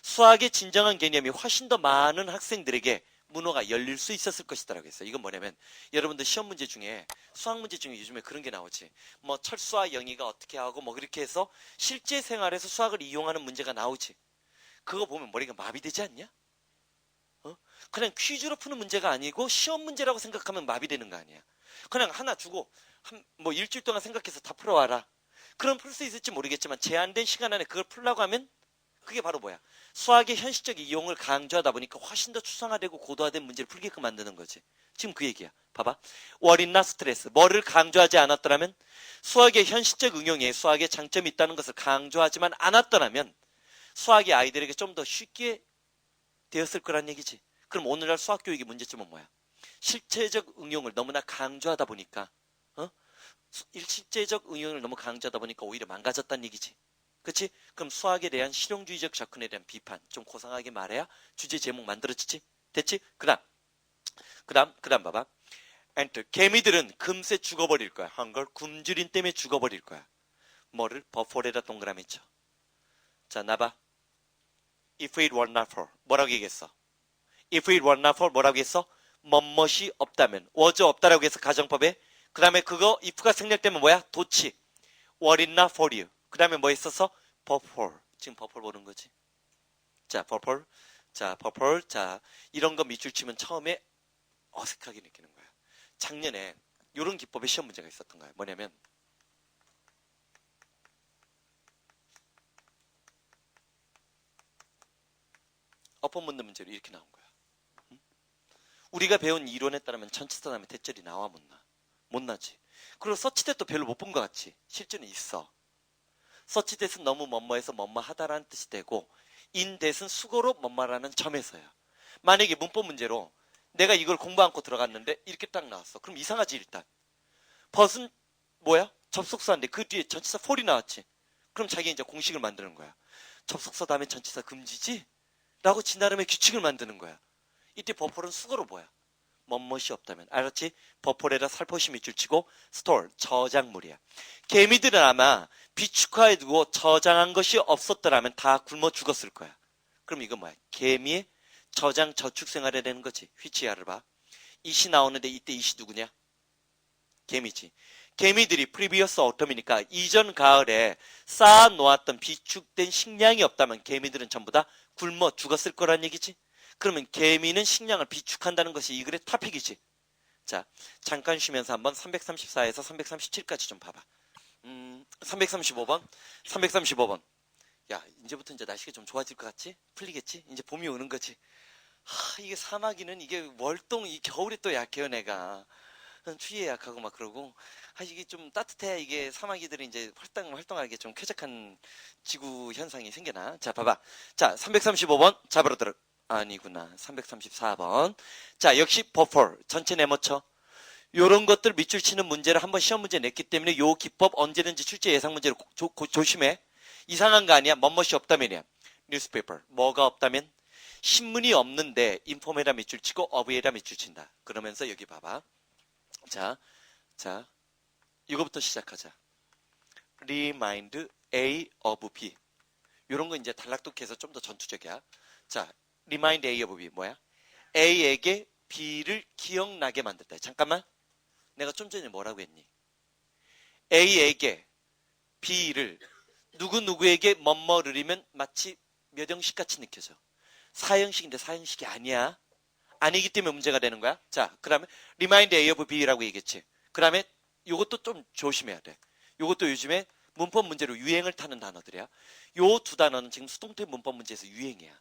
수학의 진정한 개념이 훨씬 더 많은 학생들에게 문호가 열릴 수 있었을 것이다라고 했어요. 이건 뭐냐면 여러분들 시험 문제 중에 수학 문제 중에 요즘에 그런 게 나오지. 뭐 철수와 영희가 어떻게 하고 뭐 그렇게 해서 실제 생활에서 수학을 이용하는 문제가 나오지. 그거 보면 머리가 마비되지 않냐? 그냥 퀴즈로 푸는 문제가 아니고 시험 문제라고 생각하면 마비되는 거 아니야. 그냥 하나 주고 뭐 일주일 동안 생각해서 다 풀어와라. 그럼 풀 수 있을지 모르겠지만 제한된 시간 안에 그걸 풀라고 하면 그게 바로 뭐야? 수학의 현실적 이용을 강조하다 보니까 훨씬 더 추상화되고 고도화된 문제를 풀게끔 만드는 거지. 지금 그 얘기야. 봐봐. 월이나 스트레스. 뭐를 강조하지 않았더라면 수학의 현실적 응용에 수학의 장점이 있다는 것을 강조하지만 않았더라면 수학이 아이들에게 좀 더 쉽게 되었을 거란 얘기지. 그럼 오늘날 수학 교육의 문제점은 뭐야? 실체적 응용을 너무나 강조하다 보니까 실제적 응용을 너무 강조하다 보니까 오히려 망가졌다는 얘기지. 그치? 그럼 수학에 대한 실용주의적 접근에 대한 비판, 좀 고상하게 말해야 주제 제목 만들어지지? 됐지? 그 다음 봐봐. 엔터. 개미들은 금세 죽어버릴 거야. 한걸 굶주림 때문에 죽어버릴 거야. 뭐를? 버폴에다 동그라미 쳐. 자, 나봐. If it were not for. 뭐라고 얘기했어? If it were not for 뭐라고 했어? 뭐뭇이 없다면. was 없다라고 해서 가정법에. 그 다음에 그거 if가 생략되면 뭐야? 도치. Were it not for you. 그 다음에 뭐 있었어? 버폴. 지금 버폴 보는 거지. 자, 버폴. 자, 버폴. 자, 이런 거 밑줄 치면 처음에 어색하게 느끼는 거야. 작년에 이런 기법의 시험 문제가 있었던 거야. 뭐냐면 어법 묻는 문제로 이렇게 나온 거야. 우리가 배운 이론에 따르면 전치사 다음에 대절이 나와 못 나? 못 나지. 그리고 서치댓도 별로 못 본 것 같지? 실제는 있어. 서치댓은 너무 뭐뭐해서 뭐뭐하다라는 뜻이 되고 인댓은 수고로 뭐뭐라는 점에서야. 만약에 문법 문제로 내가 이걸 공부 않고 들어갔는데 이렇게 딱 나왔어. 그럼 이상하지 일단. 벗은 뭐야? 접속사인데 그 뒤에 전치사 for이 나왔지. 그럼 자기 이제 공식을 만드는 거야. 접속사 다음에 전치사 금지지? 라고 지 나름의 규칙을 만드는 거야. 이때 버펄은 수거로 뭐야? 멋멋이 없다면. 알았지? 버펄에다 살포시 밑줄 치고 스토어, 저장물이야. 개미들은 아마 비축화해두고 저장한 것이 없었더라면 다 굶어 죽었을 거야. 그럼 이건 뭐야? 개미의 저장 저축 생활에 되는 거지. 휘치야를 봐. 이시 나오는데 이때 이시 누구냐? 개미지. 개미들이 프리비어스 어텀이니까 이전 가을에 쌓아놓았던 비축된 식량이 없다면 개미들은 전부 다 굶어 죽었을 거란 얘기지. 그러면 개미는 식량을 비축한다는 것이 이 글의 토픽이지. 자, 잠깐 쉬면서 한번 334에서 337까지 좀 봐봐. 335번, 335번. 야, 이제부터 이제 날씨가 좀 좋아질 것 같지? 풀리겠지? 이제 봄이 오는 거지. 이게 사마귀는 이게 월동, 이 겨울에 또 약해요, 내가. 추위에 약하고 막 그러고. 이게 좀 따뜻해야 이게 사마귀들이 이제 활동하기 좀 쾌적한 지구 현상이 생겨나. 자, 봐봐. 자, 335번 잡으러 들어. 아니구나. 334번. 자, 역시 버퍼. 전체 네모쳐. 요런 것들 밑줄 치는 문제를 한번 시험 문제 냈기 때문에 요 기법 언제든지 출제 예상 문제를 조심해. 이상한 거 아니야. 멋멋이 없다면이야. 뉴스페이퍼. 뭐가 없다면? 신문이 없는데 인폼에다 밑줄 치고 어브에다 밑줄 친다. 그러면서 여기 봐봐. 자, 이거부터 시작하자. Remind A of B. 요런 거 이제 단락독해서 좀 더 전투적이야. 자, Remind A of B 뭐야? A에게 B를 기억나게 만들다. 잠깐만. 내가 좀 전에 뭐라고 했니? A에게 B를 누구누구에게 뭐뭐르리면 마치 몇 형식 같이 느껴져. 4형식인데 4형식이 아니야. 아니기 때문에 문제가 되는 거야. 자, 그 다음에 remind A of B라고 얘기했지. 그 다음에 요것도 좀 조심해야 돼. 요것도 요즘에 문법 문제로 유행을 타는 단어들이야. 요 두 단어는 지금 수동태 문법 문제에서 유행이야.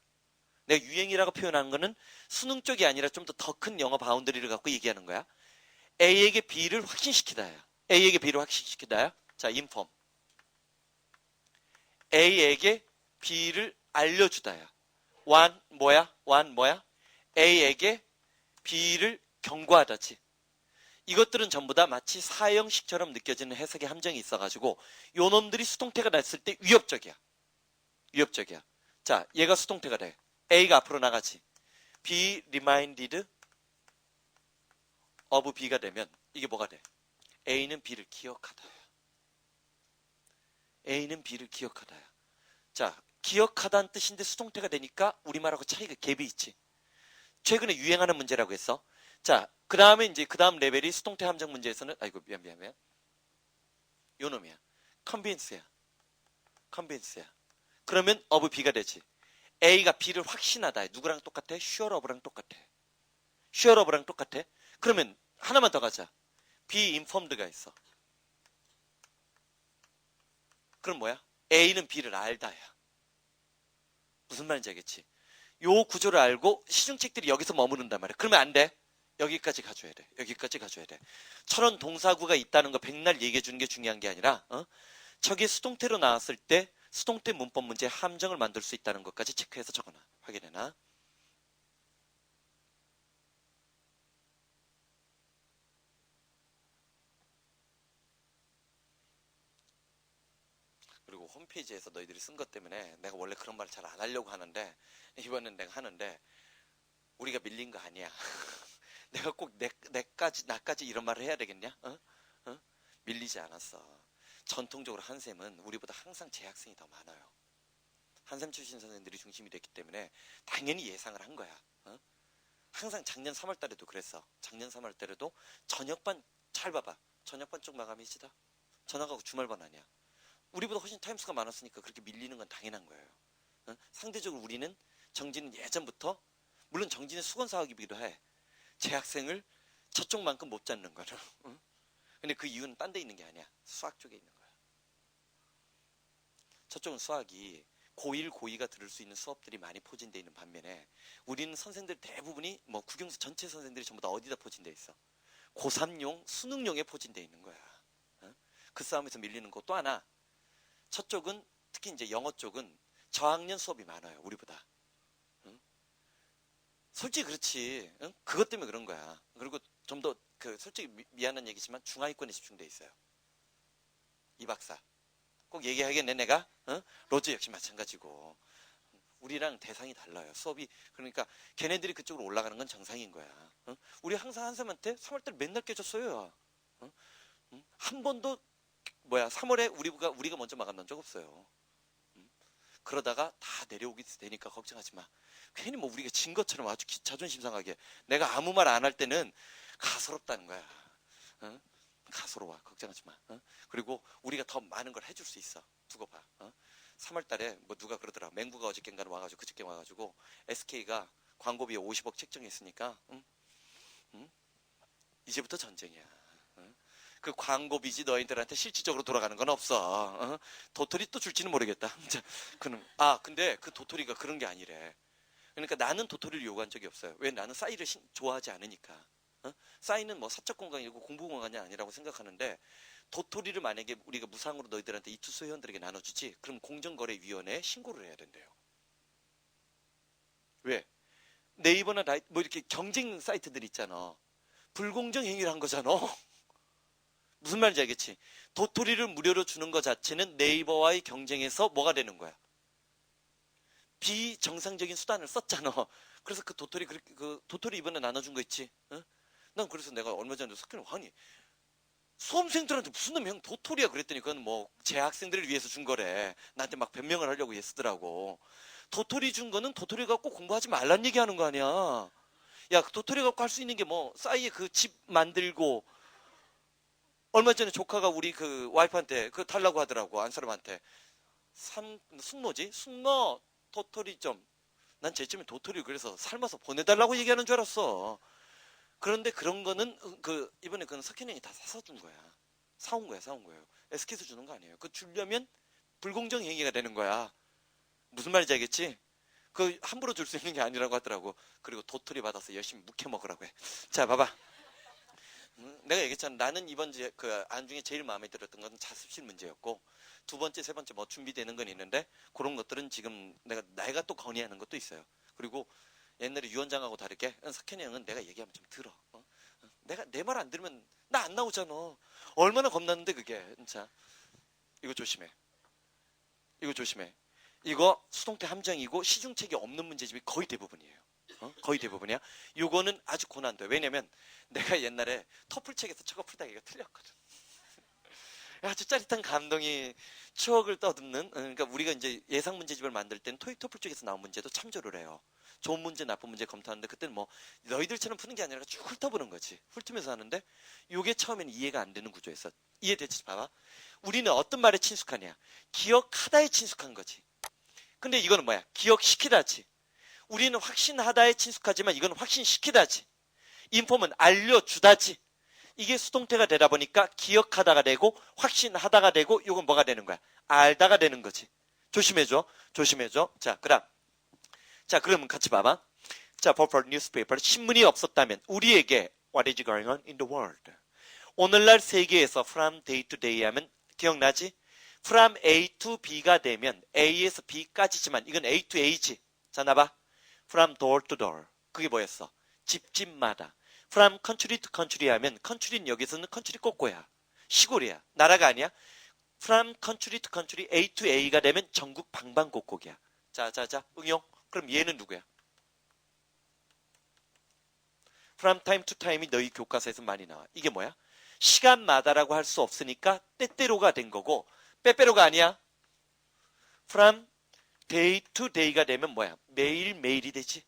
내가 유행이라고 표현하는 거는 수능 쪽이 아니라 좀 더 큰 영어 바운더리를 갖고 얘기하는 거야. A에게 B를 확신시키다야. A에게 B를 확신시키다야. 자, inform. A에게 B를 알려주다야. one 뭐야? A에게 B를 경고하다지. 이것들은 전부 다 마치 사형식처럼 느껴지는 해석의 함정이 있어가지고 요 놈들이 수동태가 났을 때 위협적이야. 자, 얘가 수동태가 돼. A가 앞으로 나가지. Be reminded of B가 되면 이게 뭐가 돼? A는 B를 기억하다야. 자, 기억하다는 뜻인데 수동태가 되니까 우리말하고 차이가 갭이 있지. 최근에 유행하는 문제라고 했어. 자, 그 다음에 이제 그 다음 레벨이 수동태 함정 문제에서는 아이고 미안. 요 놈이야. convince야. 그러면 of B가 되지. A가 B를 확신하다. 누구랑 똑같아? sure of랑 똑같아. 그러면 하나만 더 가자. be informed가 있어. 그럼 뭐야? A는 B를 알다야. 무슨 말인지 알겠지? 요 구조를 알고 시중책들이 여기서 머무른단 말이야. 그러면 안 돼. 여기까지 가줘야 돼. 저런 동사구가 있다는 거 백날 얘기해 주는 게 중요한 게 아니라 저게 수동태로 나왔을 때 수동태 문법 문제에 함정을 만들 수 있다는 것까지 체크해서 적어놔. 확인해놔. 그리고 홈페이지에서 너희들이 쓴 것 때문에 내가 원래 그런 말을 잘 안 하려고 하는데 이번엔 내가 하는데 우리가 밀린 거 아니야. 내가 꼭 나까지 이런 말을 해야 되겠냐? 밀리지 않았어. 전통적으로 한샘은 우리보다 항상 재학생이 더 많아요. 한샘 출신 선생님들이 중심이 됐기 때문에 당연히 예상을 한 거야. 항상 작년 3월 달에도 그랬어. 작년 3월 달에도 저녁반 잘 봐봐. 저녁반 쪽 마감이시다. 전학하고 주말반 아니야. 우리보다 훨씬 타임수가 많았으니까 그렇게 밀리는 건 당연한 거예요. 상대적으로 우리는 정진은 예전부터 물론 정진은 수건사학이기도 해. 재학생을 저쪽만큼 못 잡는 거는. 근데 그 이유는 딴 데 있는 게 아니야. 수학 쪽에 있는 거야. 저쪽은 수학이 고1, 고2가 들을 수 있는 수업들이 많이 포진되어 있는 반면에 우리는 선생들 대부분이 뭐 국영수 전체 선생들이 전부 다 어디다 포진되어 있어? 고3용, 수능용에 포진되어 있는 거야. 그 싸움에서 밀리는 거 또 하나. 저쪽은 특히 이제 영어 쪽은 저학년 수업이 많아요. 우리보다. 솔직히 그렇지. 그것 때문에 그런 거야. 그리고 좀 더 솔직히 미안한 얘기지만 중하위권에 집중돼 있어요. 이 박사. 꼭 얘기하겠네 내가. 로즈 역시 마찬가지고. 우리랑 대상이 달라요. 수업이. 그러니까 걔네들이 그쪽으로 올라가는 건 정상인 거야. 어? 우리 항상 한샘한테 3월달에 맨날 깨졌어요. 어? 한 번도 3월에 우리가 먼저 막아놓은 적 없어요. 그러다가 다 내려오게 되니까 걱정하지 마. 괜히 뭐 우리가 진 것처럼 아주 자존심 상하게 내가 아무 말 안 할 때는 가소롭다는 거야. 어? 가소로워. 걱정하지 마. 어? 그리고 우리가 더 많은 걸 해줄 수 있어. 두고 봐. 3월 달에 뭐 누가 그러더라. 맹구가 어저께인가 와가지고 그저께 와가지고 SK가 광고비 50억 책정했으니까 이제부터 전쟁이야. 그 광고비지 너희들한테 실질적으로 돌아가는 건 없어. 도토리 또 줄지는 모르겠다. 근데 그 도토리가 그런 게 아니래. 그러니까 나는 도토리를 요구한 적이 없어요. 왜? 나는 싸이를 좋아하지 않으니까. 싸이는 뭐 사적 공간이고 공부 공간이 아니라고 생각하는데 도토리를 만약에 우리가 무상으로 너희들한테 이투수 회원들에게 나눠주지, 그럼 공정거래위원회에 신고를 해야 된대요. 왜? 네이버나 뭐 이렇게 경쟁 사이트들 있잖아. 불공정 행위를 한 거잖아. 무슨 말인지 알겠지? 도토리를 무료로 주는 것 자체는 네이버와의 경쟁에서 뭐가 되는 거야? 비정상적인 수단을 썼잖아. 그래서 그 도토리 이번에 나눠준 거 있지? 난 그래서 내가 얼마 전에 석현이 아니 수험생들한테 무슨 놈이 형 도토리야 그랬더니 그건 뭐 재학생들을 위해서 준 거래. 나한테 막 변명을 하려고 쓰더라고. 도토리 준 거는 도토리 갖고 공부하지 말란 얘기하는 거 아니야. 야, 그 도토리 갖고 할 수 있는 게 뭐 싸이에 그 집 만들고, 얼마 전에 조카가 우리 그 와이프한테 그 달라고 하더라고. 안 사람한테 순노지? 순노 도토리 좀. 난 쟤쯤에 도토리 그래서 삶아서 보내달라고 얘기하는 줄 알았어. 그런데 그런 거는 이번에 그건 석현 형이 다 사서 준 거야. 사온 거예요. SK에서 주는 거 아니에요. 그 주려면 불공정 행위가 되는 거야. 무슨 말인지 알겠지? 그 함부로 줄 수 있는 게 아니라고 하더라고. 그리고 도토리 받아서 열심히 묵혀 먹으라고 해. 자, 봐봐. 내가 얘기했잖아. 나는 이번 그 안 중에 제일 마음에 들었던 건 자습실 문제였고, 두 번째, 세 번째 뭐 준비되는 건 있는데 그런 것들은 지금 내가 또 건의하는 것도 있어요. 그리고 옛날에 유원장하고 다르게 석현이 형은 내가 얘기하면 좀 들어. 내가 내 말 안 들으면 나 안 나오잖아. 얼마나 겁났는데 그게. 자, 이거 조심해. 이거 수동태 함정이고 시중책이 없는 문제집이 거의 대부분이에요. 거의 대부분이야. 이거는 아주 고난도야. 왜냐면 내가 옛날에 터플 책에서 저거 풀다가 이거 틀렸거든. 아주 짜릿한 감동이 추억을 떠듬는. 그러니까 우리가 이제 예상 문제집을 만들 때는 토익 토플 쪽에서 나온 문제도 참조를 해요. 좋은 문제, 나쁜 문제 검토하는데 그때는 뭐 너희들처럼 푸는 게 아니라 쭉 훑어보는 거지. 훑으면서 하는데 이게 처음에는 이해가 안 되는 구조였어. 이해되지? 봐봐. 우리는 어떤 말에 친숙하냐? 기억하다에 친숙한 거지. 근데 이거는 뭐야? 기억시키다지. 우리는 확신하다에 친숙하지만 이건 확신시키다지. 인폼은 알려주다지. 이게 수동태가 되다 보니까 기억하다가 되고 확신하다가 되고 이건 뭐가 되는 거야? 알다가 되는 거지. 조심해줘. 자, 그러면 같이 봐봐. 자, for newspaper. 신문이 없었다면 우리에게 what is going on in the world? 오늘날 세계에서 from day to day 하면 기억나지? from A to B가 되면 A에서 B까지지만 이건 A to A지. 자, 나봐. from door to door. 그게 뭐였어? 집집마다. from country to country 하면 country는 여기서는 country 꼬꼬야. 시골이야. 나라가 아니야. from country to country A to A가 되면 전국 방방곡곡이야. 자, 응용. 그럼 얘는 누구야? from time to time이 너희 교과서에서 많이 나와. 이게 뭐야? 시간마다라고 할 수 없으니까 때때로가 된 거고 빼빼로가 아니야. from day to day가 되면 뭐야? 매일매일이 되지.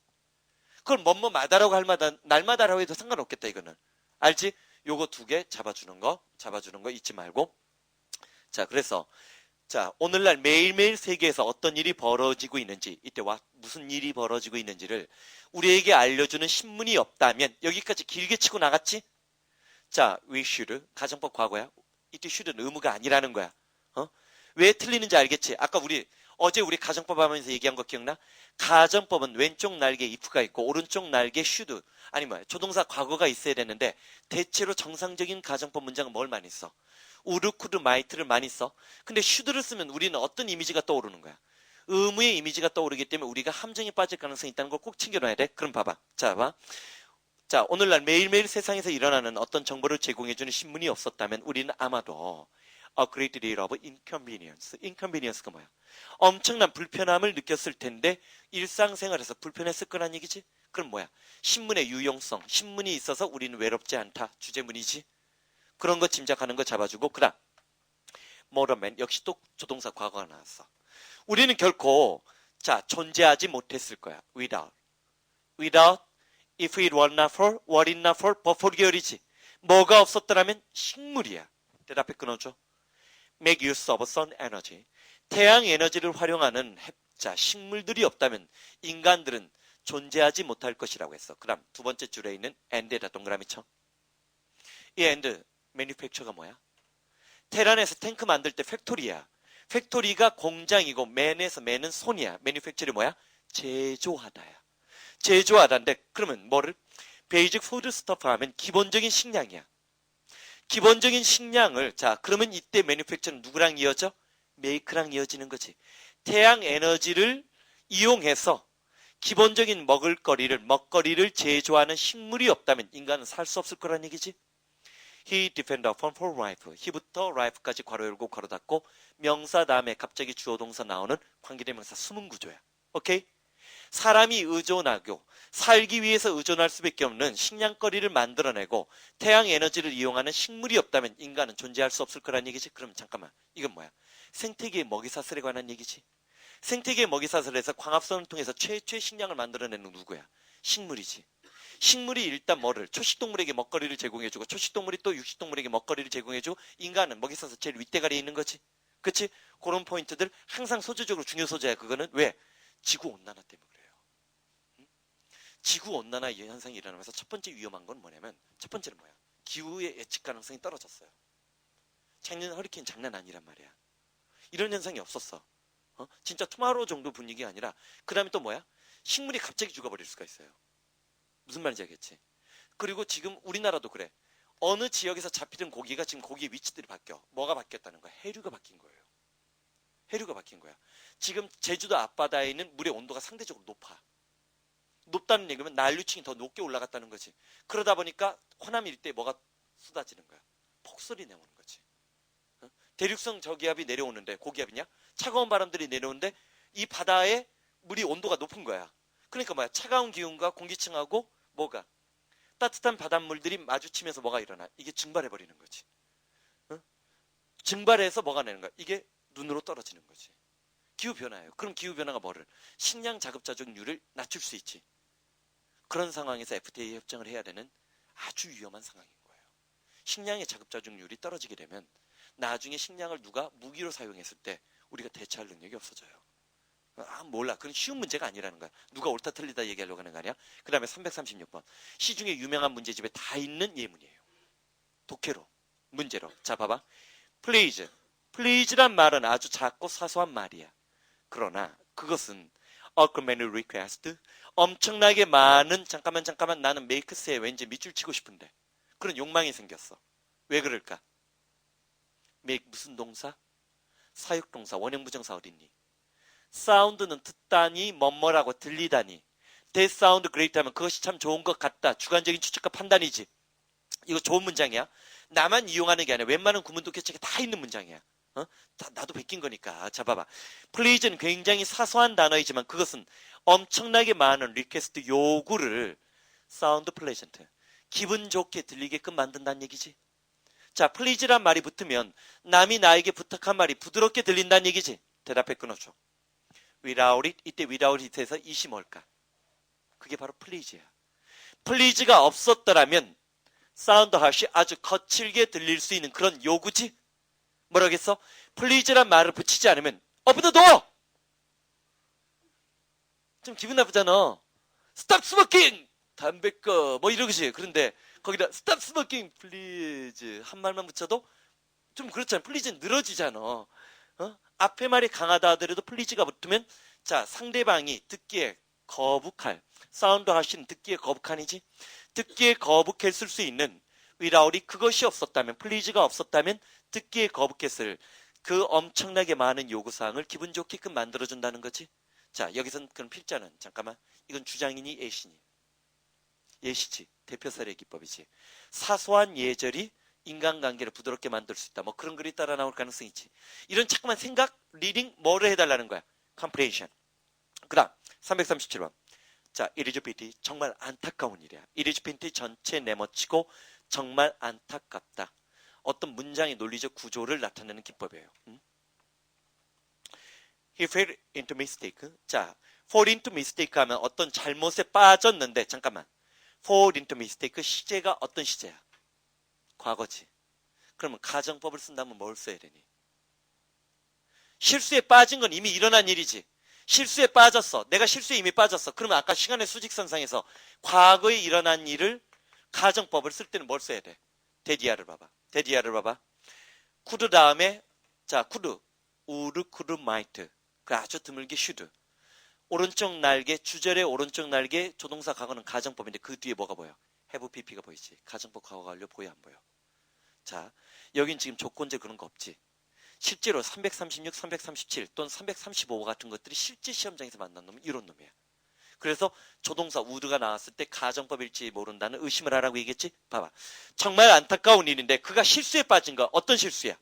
그걸 뭐뭐마다라고 할 마다 날마다라고 해도 상관없겠다 이거는. 알지? 요거 두 개 잡아주는 거 잊지 말고. 자, 그래서 자, 오늘날 매일매일 세계에서 어떤 일이 벌어지고 있는지, 이때 무슨 일이 벌어지고 있는지를 우리에게 알려주는 신문이 없다면, 여기까지 길게 치고 나갔지? 자, we should, 가정법 과거야. 이때 should는 의무가 아니라는 거야. 왜 틀리는지 알겠지? 아까 어제 우리 가정법 하면서 얘기한 거 기억나? 가정법은 왼쪽 날개 if가 있고 오른쪽 날개 should, 아니 조동사 과거가 있어야 되는데 대체로 정상적인 가정법 문장은 뭘 많이 써? would, could, might를 많이 써. 근데 should를 쓰면 우리는 어떤 이미지가 떠오르는 거야? 의무의 이미지가 떠오르기 때문에 우리가 함정에 빠질 가능성이 있다는 걸 꼭 챙겨놔야 돼. 그럼 봐봐. 자, 오늘날 매일매일 세상에서 일어나는 어떤 정보를 제공해주는 신문이 없었다면 우리는 아마도 a great deal of inconvenience. inconvenience가 뭐야? 엄청난 불편함을 느꼈을 텐데 일상생활에서 불편했을 거란 얘기지. 그럼 뭐야? 신문의 유용성, 신문이 있어서 우리는 외롭지 않다. 주제문이지. 그런 거 짐작하는 거 잡아주고 그다음 motorman 역시 또 조동사 과거가 나왔어. 우리는 결코 자 존재하지 못했을 거야. without if it were not for what it not for but for 계열이지. 뭐가 없었더라면 식물이야. 대답해 끊어줘. make use of sun energy. 태양 에너지를 활용하는 자 식물들이 없다면 인간들은 존재하지 못할 것이라고 했어. 그 다음 두 번째 줄에 있는 and에다 동그라미 쳐. 이 and manufacture가 뭐야? 테란에서 탱크 만들 때 팩토리야. 팩토리가 공장이고 man에서 man은 손이야. manufacture이 뭐야? 제조하다야. 제조하다인데 그러면 뭐를? 베이직 푸드 스토프 하면 기본적인 식량이야. 기본적인 식량을 자 그러면 이때 manufacture는 누구랑 이어져? make랑 이어지는 거지. 태양 에너지를 이용해서 기본적인 먹거리를 제조하는 식물이 없다면 인간은 살 수 없을 거란 얘기지. He depended upon for life. he부터 life까지 괄호 열고 괄호 닫고 명사 다음에 갑자기 주어 동사 나오는 관계대명사 수문 구조야. 오케이? 사람이 의존하고 살기 위해서 의존할 수밖에 없는 식량거리를 만들어내고 태양 에너지를 이용하는 식물이 없다면 인간은 존재할 수 없을 거란 얘기지. 그럼 잠깐만 이건 뭐야? 생태계의 먹이사슬에 관한 얘기지. 생태계의 먹이사슬에서 광합성을 통해서 최초의 식량을 만들어내는 누구야? 식물이지. 식물이 일단 뭐를 초식동물에게 먹거리를 제공해주고 초식동물이 또 육식동물에게 먹거리를 제공해주고 인간은 먹이사슬 제일 윗대가리에 있는 거지. 그치? 그런 포인트들 항상 소재적으로 중요 소재야. 그거는 왜? 지구온난화 때문에 그래요. 응? 지구온난화 현상이 일어나면서 첫 번째 위험한 건 뭐냐면 첫 번째는 뭐야? 기후의 예측 가능성이 떨어졌어요. 작년 허리케인 장난 아니란 말이야. 이런 현상이 없었어. 진짜 투마로우 정도 분위기가 아니라 그 다음에 또 뭐야? 식물이 갑자기 죽어버릴 수가 있어요. 무슨 말인지 알겠지? 그리고 지금 우리나라도 그래. 어느 지역에서 잡히던 고기가 지금 고기의 위치들이 바뀌어. 뭐가 바뀌었다는 거야? 해류가 바뀐 거예요. 해류가 바뀐 거야. 지금 제주도 앞바다에 있는 물의 온도가 상대적으로 높아. 높다는 얘기면 난류층이 더 높게 올라갔다는 거지. 그러다 보니까 호남 일대에 뭐가 쏟아지는 거야? 폭설이 내오는 거지. 대륙성 저기압이 내려오는데 고기압이냐? 차가운 바람들이 내려오는데 이 바다에 물이 온도가 높은 거야. 그러니까 뭐야? 차가운 기운과 공기층하고 뭐가? 따뜻한 바닷물들이 마주치면서 뭐가 일어나? 이게 증발해버리는 거지. 증발해서 뭐가 내는 거야? 이게 눈으로 떨어지는 거지. 기후변화예요. 그럼 기후변화가 뭐를? 식량 자급자족률을 낮출 수 있지. 그런 상황에서 FTA 협정을 해야 되는 아주 위험한 상황인 거예요. 식량의 자급자족률이 떨어지게 되면 나중에 식량을 누가 무기로 사용했을 때 우리가 대처할 능력이 없어져요. 몰라. 그건 쉬운 문제가 아니라는 거야. 누가 옳다 틀리다 얘기하려고 하는 거 아니야? 그 다음에 336번. 시중에 유명한 문제집에 다 있는 예문이에요. 독해로, 문제로. 자, 봐봐. Please. Please란 말은 아주 작고 사소한 말이야. 그러나 그것은 many request. 엄청나게 많은 잠깐만 나는 메이크스에 왠지 밑줄 치고 싶은데 그런 욕망이 생겼어. 왜 그럴까? make 무슨 동사? 사역동사, 원형부정사 어딨니? 사운드는 듣다니 뭐뭐라고 들리다니. That sound great 하면 그것이 참 좋은 것 같다. 주관적인 추측과 판단이지. 이거 좋은 문장이야. 나만 이용하는 게 아니라 웬만한 구문 독해책에 다 있는 문장이야. 나도 베낀 거니까. 자, 봐봐. Please는 굉장히 사소한 단어이지만 그것은 엄청나게 많은 리퀘스트 요구를 sound pleasant. 기분 좋게 들리게끔 만든다는 얘기지. 자, please란 말이 붙으면 남이 나에게 부탁한 말이 부드럽게 들린다는 얘기지. 대답해 끊어줘. without it, 이때 without it에서 it이 뭘까? 그게 바로 please야. please가 없었더라면 사운드 harsh 아주 거칠게 들릴 수 있는 그런 요구지. 뭐라겠어? please란 말을 붙이지 않으면 open the door! 좀 기분 나쁘잖아. stop smoking! 담배 꺼. 뭐 이러지. 그런데 거기다 stop smoking please 한 말만 붙여도 좀 그렇잖아. please는 늘어지잖아. 앞에 말이 강하다 하더라도 please가 붙으면 자 상대방이 듣기에 거북할 사운드 하시는 듣기에 거북한이지. 듣기에 거북했을 수 있는 without이 그것이 없었다면 please가 없었다면 듣기에 거북했을 그 엄청나게 많은 요구사항을 기분 좋게끔 만들어준다는 거지. 자 여기서는 그럼 필자는 잠깐만 이건 주장이니 예시니? 예시지. 대표 사례 기법이지. 사소한 예절이 인간관계를 부드럽게 만들 수 있다. 뭐 그런 글이 따라 나올 가능성이 있지. 이런 자꾸만 생각, 리딩, 뭐를 해달라는 거야? comprehension. 그 다음 337번. 자, it is pity. 정말 안타까운 일이야. it is pity 전체 내모치고 정말 안타깝다. 어떤 문장의 논리적 구조를 나타내는 기법이에요. He fell into mistake. 자, fall into mistake 하면 어떤 잘못에 빠졌는데, 잠깐만. fall into mistake 시제가 어떤 시제야? 과거지. 그러면 가정법을 쓴다면 뭘 써야 되니? 실수에 빠진 건 이미 일어난 일이지. 실수에 빠졌어. 내가 실수에 이미 빠졌어. 그러면 아까 시간의 수직선상에서 과거에 일어난 일을 가정법을 쓸 때는 뭘 써야 돼? 데디아를 봐봐. 데디아를 봐봐. could 다음에 자, could, would, could, might. 그 아주 드물게 should. 오른쪽 날개, 주절의 오른쪽 날개, 조동사 과거는 가정법인데 그 뒤에 뭐가 보여? have, pp가 보이지. 가정법 과거 완료 보여 안 보여? 자, 여긴 지금 조건제 그런 거 없지. 실제로 336, 337 또는 335 같은 것들이 실제 시험장에서 만난 놈은 이런 놈이야. 그래서 조동사 would가 나왔을 때 가정법일지 모른다는 의심을 하라고 얘기했지. 봐봐. 정말 안타까운 일인데 그가 실수에 빠진 거 어떤 실수야?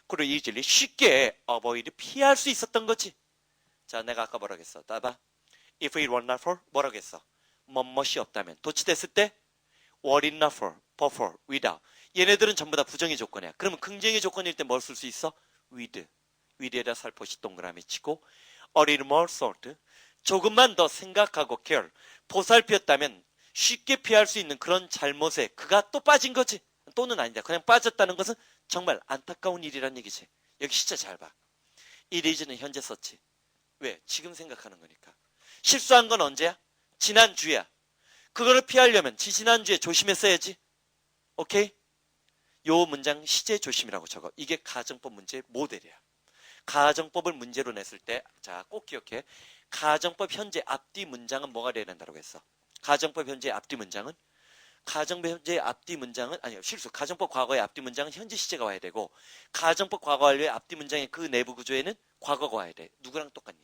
그리고 easily 쉽게 avoid 피할 수 있었던 거지. 자, 내가 아까 뭐라고 했어? 봐봐. If it were not for 뭐라고 했어? 뭐뭇이 없다면. 도치됐을 때 were it not for, but for, without. 얘네들은 전부 다 부정의 조건이야. 그러면 긍정의 조건일 때 뭘 쓸 수 있어? with. with에다 살포시 동그라미 치고 a little more thought. 조금만 더 생각하고 care. 보살폈다면 쉽게 피할 수 있는 그런 잘못에 그가 또 빠진 거지. 또는 아니다. 그냥 빠졌다는 것은 정말 안타까운 일이란 얘기지. 여기 진짜 잘 봐. it is는 현재 썼지. 왜? 지금 생각하는 거니까. 실수한 건 언제야? 지난주야. 그거를 피하려면 지난주에 조심했어야지. 오케이? 요 문장 시제 조심이라고 적어. 이게 가정법 문제의 모델이야. 가정법을 문제로 냈을 때, 자, 꼭 기억해. 가정법 현재 앞뒤 문장은 뭐가 돼야 된다고 했어? 가정법 현재 앞뒤 문장은? 가정법 현재 앞뒤 문장은, 아니요, 실수. 가정법 과거의 앞뒤 문장은 현재 시제가 와야 되고, 가정법 과거 완료의 앞뒤 문장의 그 내부 구조에는 과거가 와야 돼. 누구랑 똑같니?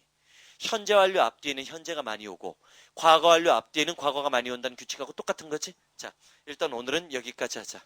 현재 완료 앞뒤에는 현재가 많이 오고, 과거 완료 앞뒤에는 과거가 많이 온다는 규칙하고 똑같은 거지? 자, 일단 오늘은 여기까지 하자.